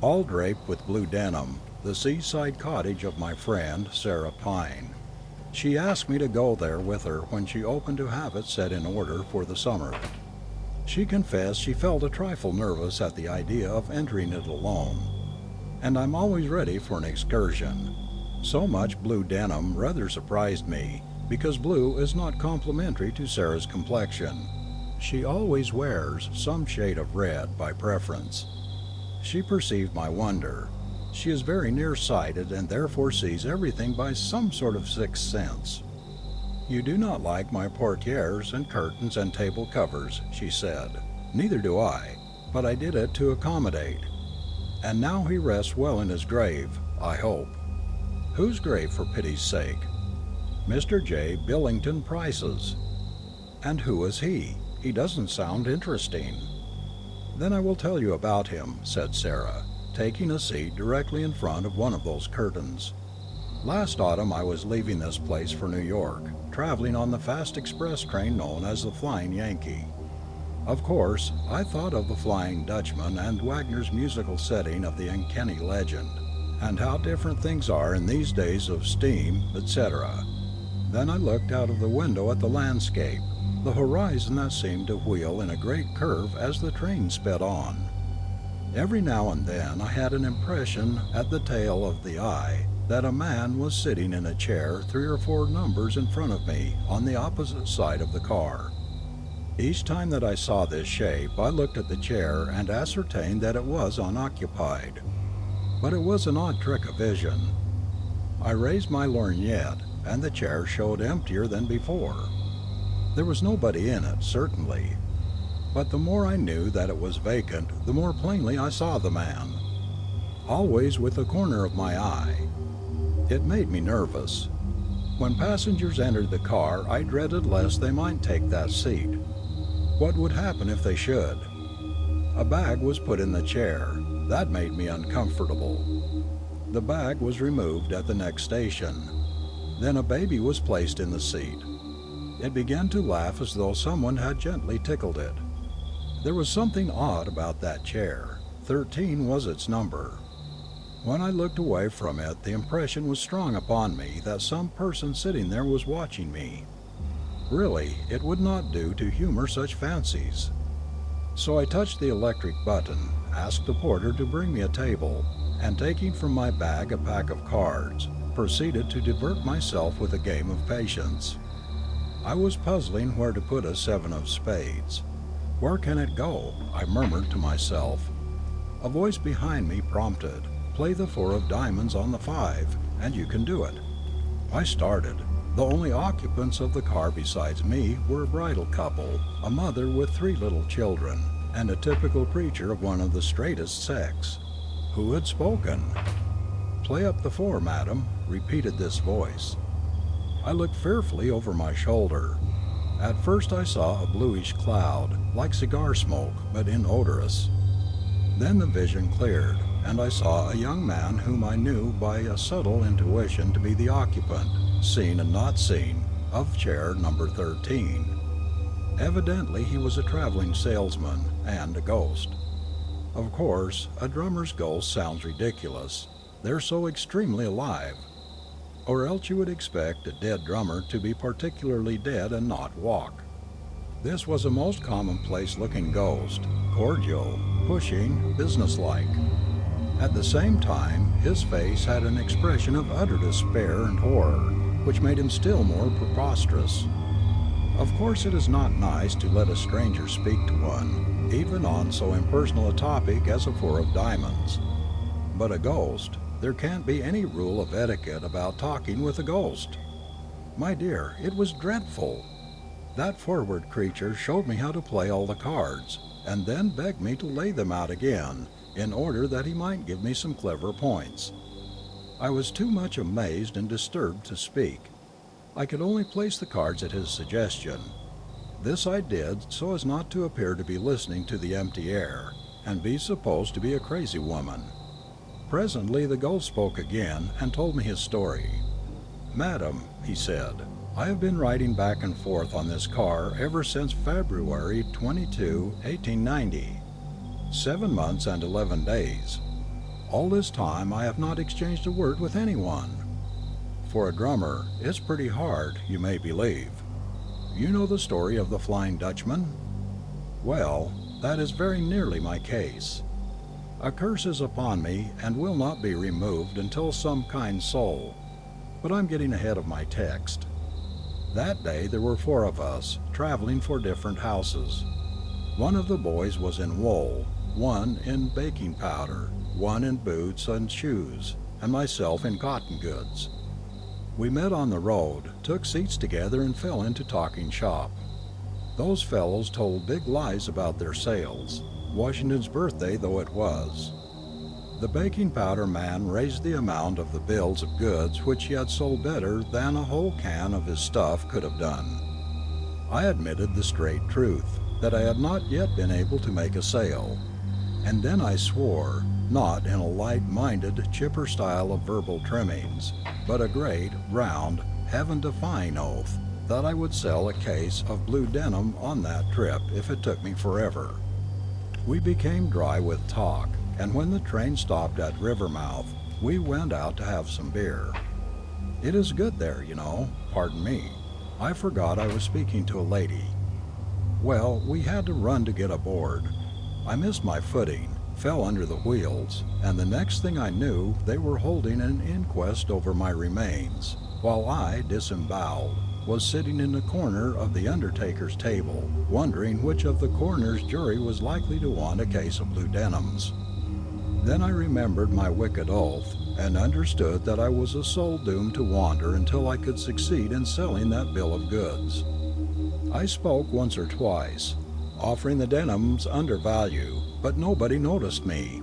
all draped with blue denim, the seaside cottage of my friend Sarah Pine. She asked me to go there with her when she opened to have it set in order for the summer. She confessed she felt a trifle nervous at the idea of entering it alone, and I'm always ready for an excursion. So much blue denim rather surprised me, because blue is not complementary to Sarah's complexion. She always wears some shade of red by preference. She perceived my wonder. She is very nearsighted and therefore sees everything by some sort of sixth sense. "You do not like my portieres and curtains and table covers," she said. "Neither do I, but I did it to accommodate. And now he rests well in his grave, I hope." "Whose grave, for pity's sake?" "Mr. J. Billington Price's." "And who is he? He doesn't sound interesting." "Then I will tell you about him," said Sarah, taking a seat directly in front of one of those curtains. "Last autumn I was leaving this place for New York, traveling on the fast express train known as the Flying Yankee. Of course, I thought of the Flying Dutchman and Wagner's musical setting of the uncanny legend, and how different things are in these days of steam, etc. Then I looked out of the window at the landscape, the horizon that seemed to wheel in a great curve as the train sped on. Every now and then I had an impression at the tail of the eye that a man was sitting in a chair 3 or 4 numbers in front of me on the opposite side of the car. Each time that I saw this shape I looked at the chair and ascertained that it was unoccupied. But it was an odd trick of vision. I raised my lorgnette, and the chair showed emptier than before. There was nobody in it, certainly. But the more I knew that it was vacant, the more plainly I saw the man, always with the corner of my eye. It made me nervous. When passengers entered the car, I dreaded lest they might take that seat. What would happen if they should? A bag was put in the chair. That made me uncomfortable. The bag was removed at the next station. Then a baby was placed in the seat. It began to laugh as though someone had gently tickled it. There was something odd about that chair. 13 was its number. When I looked away from it, the impression was strong upon me that some person sitting there was watching me. Really, it would not do to humor such fancies. So I touched the electric button, asked the porter to bring me a table, and taking from my bag a pack of cards, proceeded to divert myself with a game of patience. I was puzzling where to put a 7 of spades. "Where can it go?" I murmured to myself. A voice behind me prompted, "Play the 4 of diamonds on the 5, and you can do it." I started. The only occupants of the car besides me were a bridal couple, a mother with 3 little children, and a typical preacher of one of the straightest sects. Who had spoken? "Play up the 4, madam," repeated this voice. I looked fearfully over my shoulder. At first I saw a bluish cloud, like cigar smoke, but inodorous. Then the vision cleared, and I saw a young man whom I knew by a subtle intuition to be the occupant, seen and not seen, of chair number 13. Evidently he was a traveling salesman, and a ghost. Of course, a drummer's ghost sounds ridiculous. They're so extremely alive. Or else you would expect a dead drummer to be particularly dead and not walk. This was a most commonplace-looking ghost, cordial, pushing, businesslike. At the same time, his face had an expression of utter despair and horror, which made him still more preposterous. Of course it is not nice to let a stranger speak to one, even on so impersonal a topic as a 4 of diamonds. But a ghost, there can't be any rule of etiquette about talking with a ghost. My dear, it was dreadful. That forward creature showed me how to play all the cards, and then begged me to lay them out again, in order that he might give me some clever points. I was too much amazed and disturbed to speak. I could only place the cards at his suggestion. This I did so as not to appear to be listening to the empty air, and be supposed to be a crazy woman. Presently the ghost spoke again and told me his story. "Madam," he said, "I have been riding back and forth on this car ever since February 22, 1890. 7 months and 11 days. All this time I have not exchanged a word with anyone. For a drummer, it's pretty hard, you may believe. You know the story of the Flying Dutchman? Well, that is very nearly my case. A curse is upon me and will not be removed until some kind soul. But I'm getting ahead of my text. That day there were 4 of us, traveling for different houses. One of the boys was in wool, one in baking powder, one in boots and shoes, and myself in cotton goods. We met on the road, took seats together, and fell into talking shop. Those fellows told big lies about their sales, Washington's birthday though it was. The baking powder man raised the amount of the bills of goods which he had sold better than a whole can of his stuff could have done. I admitted the straight truth, that I had not yet been able to make a sale, and then I swore, not in a light-minded, chipper style of verbal trimmings, but a great, round, heaven-defying oath, that I would sell a case of blue denim on that trip if it took me forever. We became dry with talk, and when the train stopped at Rivermouth, we went out to have some beer. It is good there, you know. Pardon me. I forgot I was speaking to a lady. Well, we had to run to get aboard. I missed my footing, fell under the wheels, and the next thing I knew they were holding an inquest over my remains, while I, disemboweled, was sitting in the corner of the undertaker's table, wondering which of the coroner's jury was likely to want a case of blue denims. Then I remembered my wicked oath, and understood that I was a soul doomed to wander until I could succeed in selling that bill of goods. I spoke once or twice, offering the denims under value, but nobody noticed me.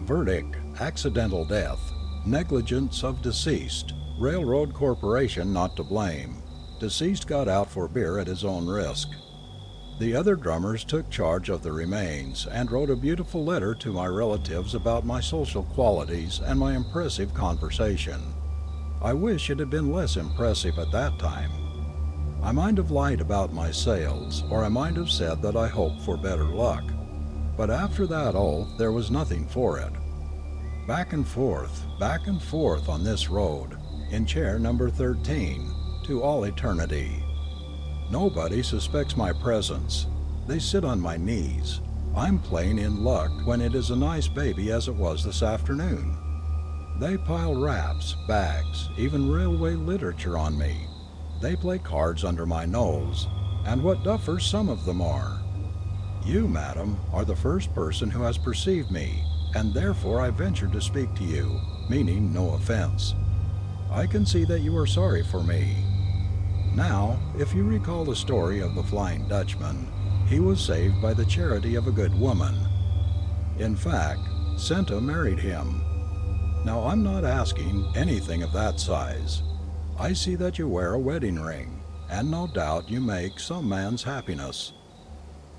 Verdict: accidental death, negligence of deceased, railroad corporation not to blame. Deceased got out for beer at his own risk. The other drummers took charge of the remains and wrote a beautiful letter to my relatives about my social qualities and my impressive conversation. I wish it had been less impressive at that time. I might have lied about my sales, or I might have said that I hoped for better luck. But after that oath, there was nothing for it. Back and forth on this road, in chair number 13, to all eternity. Nobody suspects my presence. They sit on my knees. I'm playing in luck when it is a nice baby as it was this afternoon. They pile wraps, bags, even railway literature on me. They play cards under my nose, and what duffers some of them are. You, madam, are the first person who has perceived me, and therefore I venture to speak to you, meaning no offense. I can see that you are sorry for me. Now, if you recall the story of the Flying Dutchman, he was saved by the charity of a good woman. In fact, Senta married him. Now, I'm not asking anything of that size. I see that you wear a wedding ring, and no doubt you make some man's happiness.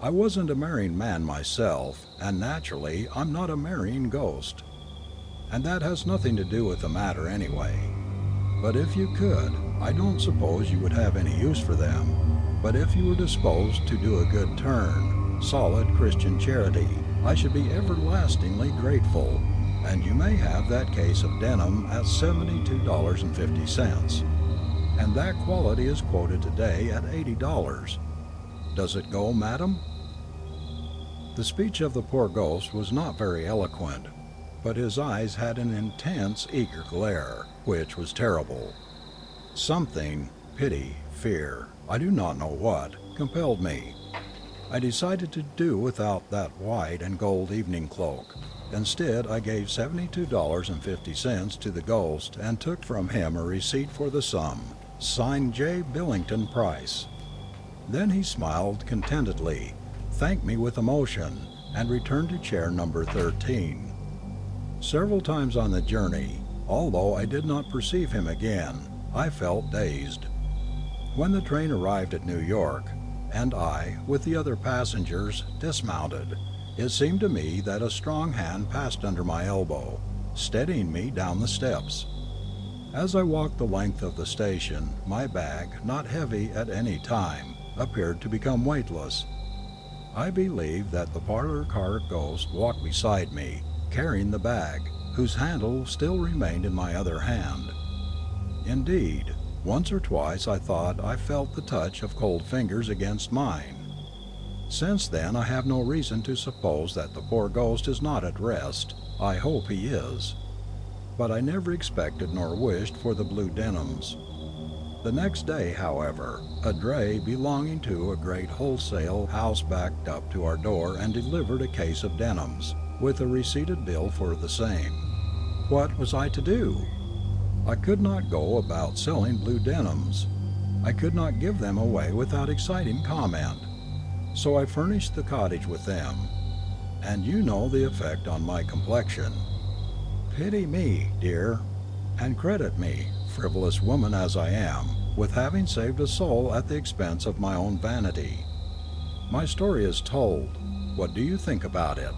I wasn't a marrying man myself, and naturally I'm not a marrying ghost. And that has nothing to do with the matter anyway. But if you could, I don't suppose you would have any use for them. But if you were disposed to do a good turn, solid Christian charity, I should be everlastingly grateful, and you may have that case of denim at $72.50. And that quality is quoted today at $80. Does it go, madam? The speech of the poor ghost was not very eloquent, but his eyes had an intense, eager glare, which was terrible. Something, pity, fear, I do not know what, compelled me. I decided to do without that white and gold evening cloak. Instead, I gave $72.50 to the ghost and took from him a receipt for the sum, signed J. Billington Price. Then he smiled contentedly, thanked me with emotion, and returned to chair number 13. Several times on the journey, although I did not perceive him again, I felt dazed. When the train arrived at New York, and I, with the other passengers, dismounted, it seemed to me that a strong hand passed under my elbow, steadying me down the steps. As I walked the length of the station, my bag, not heavy at any time, appeared to become weightless. I believe that the parlor car ghost walked beside me, carrying the bag, whose handle still remained in my other hand. Indeed, once or twice I thought I felt the touch of cold fingers against mine. Since then I have no reason to suppose that the poor ghost is not at rest. I hope he is. But I never expected nor wished for the blue denims. The next day, however, a dray belonging to a great wholesale house backed up to our door and delivered a case of denims, with a receipted bill for the same. What was I to do? I could not go about selling blue denims. I could not give them away without exciting comment. So I furnished the cottage with them. And you know the effect on my complexion. Pity me, dear, and credit me, frivolous woman as I am, with having saved a soul at the expense of my own vanity. My story is told. What do you think about it?